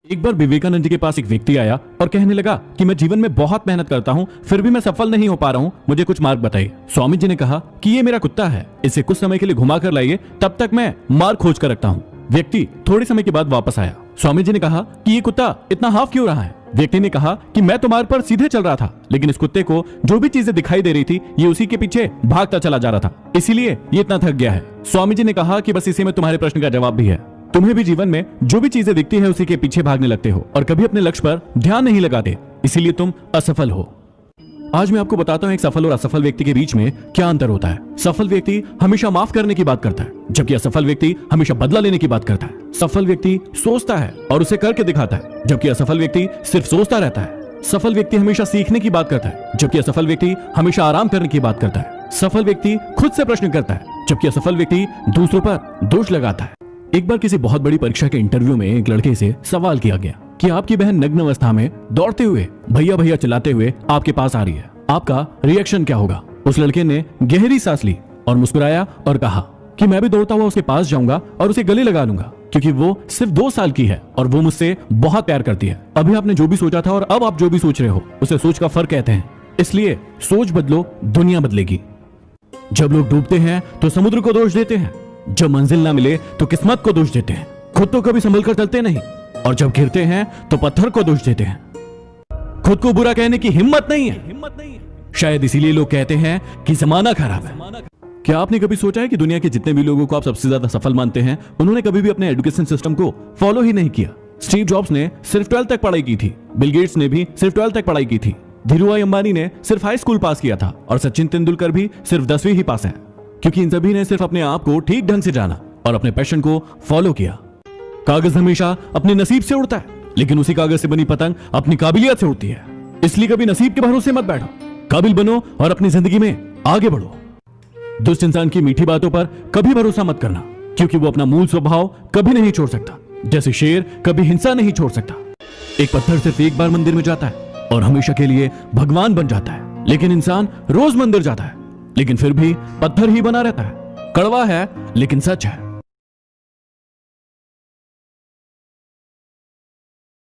एक बार विवेकानंद जी के पास एक व्यक्ति आया और कहने लगा कि मैं जीवन में बहुत मेहनत करता हूँ, फिर भी मैं सफल नहीं हो पा रहा हूँ, मुझे कुछ मार्ग बताइए। स्वामी जी ने कहा कि ये मेरा कुत्ता है, इसे कुछ समय के लिए घुमा कर लाइए, तब तक मैं मार्ग खोज कर रखता हूँ। व्यक्ति थोड़े समय के बाद वापस आया। स्वामी जी ने कहा कि ये कुत्ता इतना हाफ क्यों रहा है? व्यक्ति ने कहा कि मैं तो मार्ग पर सीधे चल रहा था, लेकिन इस कुत्ते को जो भी चीजें दिखाई दे रही थी ये उसी के पीछे भागता चला जा रहा था, इसीलिए ये इतना थक गया है। स्वामी जी ने कहा कि बस इसी में तुम्हारे प्रश्न का जवाब भी है। तुम्हें भी जीवन में जो भी चीजें दिखती है उसी के पीछे भागने लगते हो और कभी अपने लक्ष्य पर ध्यान नहीं लगाते, इसीलिए तुम असफल हो। आज मैं आपको बताता हूं एक सफल और असफल व्यक्ति के बीच में क्या अंतर होता है। सफल व्यक्ति हमेशा माफ करने की बात करता है, जबकि असफल व्यक्ति हमेशा बदला लेने की बात करता है। सफल व्यक्ति सोचता है और उसे करके दिखाता है, जबकि असफल व्यक्ति सिर्फ सोचता रहता है। सफल व्यक्ति हमेशा सीखने की बात करता है, जबकि असफल व्यक्ति हमेशा आराम करने की बात करता है। सफल व्यक्ति खुद से प्रश्न करता है, जबकि असफल व्यक्ति दूसरों पर दोष लगाता है। एक बार किसी बहुत बड़ी परीक्षा के इंटरव्यू में एक लड़के से सवाल किया गया कि आपकी बहन नग्न अवस्था में दौड़ते हुए भैया भैया चिल्लाते हुए आपके पास आ रही है, आपका रिएक्शन क्या होगा? उस लड़के ने गहरी सांस ली और मुस्कुराया और कहा कि मैं भी दौड़ता हुआ उसके पास जाऊंगा और उसे गले लगा लूंगा, क्योंकि वो सिर्फ 2 साल की है और वो मुझसे बहुत प्यार करती है। अभी आपने जो भी सोचा था और अब आप जो भी सोच रहे हो उसे सोच का फर्क कहते हैं, इसलिए सोच बदलो, दुनिया बदलेगी। जब लोग डूबते हैं तो समुद्र को दोष देते हैं, जब मंजिल ना मिले तो किस्मत को दोष देते हैं, खुद तो कभी संभल कर चलते नहीं, और जब गिरते हैं तो पत्थर को दोष देते हैं। खुद को बुरा कहने की हिम्मत नहीं है, शायद इसीलिए लोग कहते हैं कि जमाना खराब है। क्या आपने कभी सोचा है कि दुनिया के जितने भी लोगों को आप सबसे ज्यादा सफल मानते हैं, उन्होंने कभी भी अपने एजुकेशन सिस्टम को फॉलो ही नहीं किया? स्टीव जॉब्स ने सिर्फ 12th तक पढ़ाई की थी, बिल गेट्स ने भी सिर्फ 12th तक पढ़ाई की थी, धीरूभाई अंबानी ने सिर्फ हाई स्कूल पास किया था और सचिन तेंदुलकर भी सिर्फ 10वीं ही पास है, क्योंकि इन सभी ने सिर्फ अपने आप को ठीक ढंग से जाना और अपने पैशन को फॉलो किया। कागज हमेशा अपने नसीब से उड़ता है, लेकिन उसी कागज से बनी पतंग अपनी काबिलियत से उड़ती है। इसलिए कभी नसीब के भरोसे मत बैठो, काबिल बनो और अपनी जिंदगी में आगे बढ़ो। दुष्ट इंसान की मीठी बातों पर कभी भरोसा मत करना, क्योंकि वो अपना मूल स्वभाव कभी नहीं छोड़ सकता, जैसे शेर कभी हिंसा नहीं छोड़ सकता। एक पत्थर सिर्फ एक बार मंदिर में जाता है और हमेशा के लिए भगवान बन जाता है, लेकिन इंसान रोज मंदिर जाता है लेकिन फिर भी पत्थर ही बना रहता है। कड़वा है लेकिन सच है।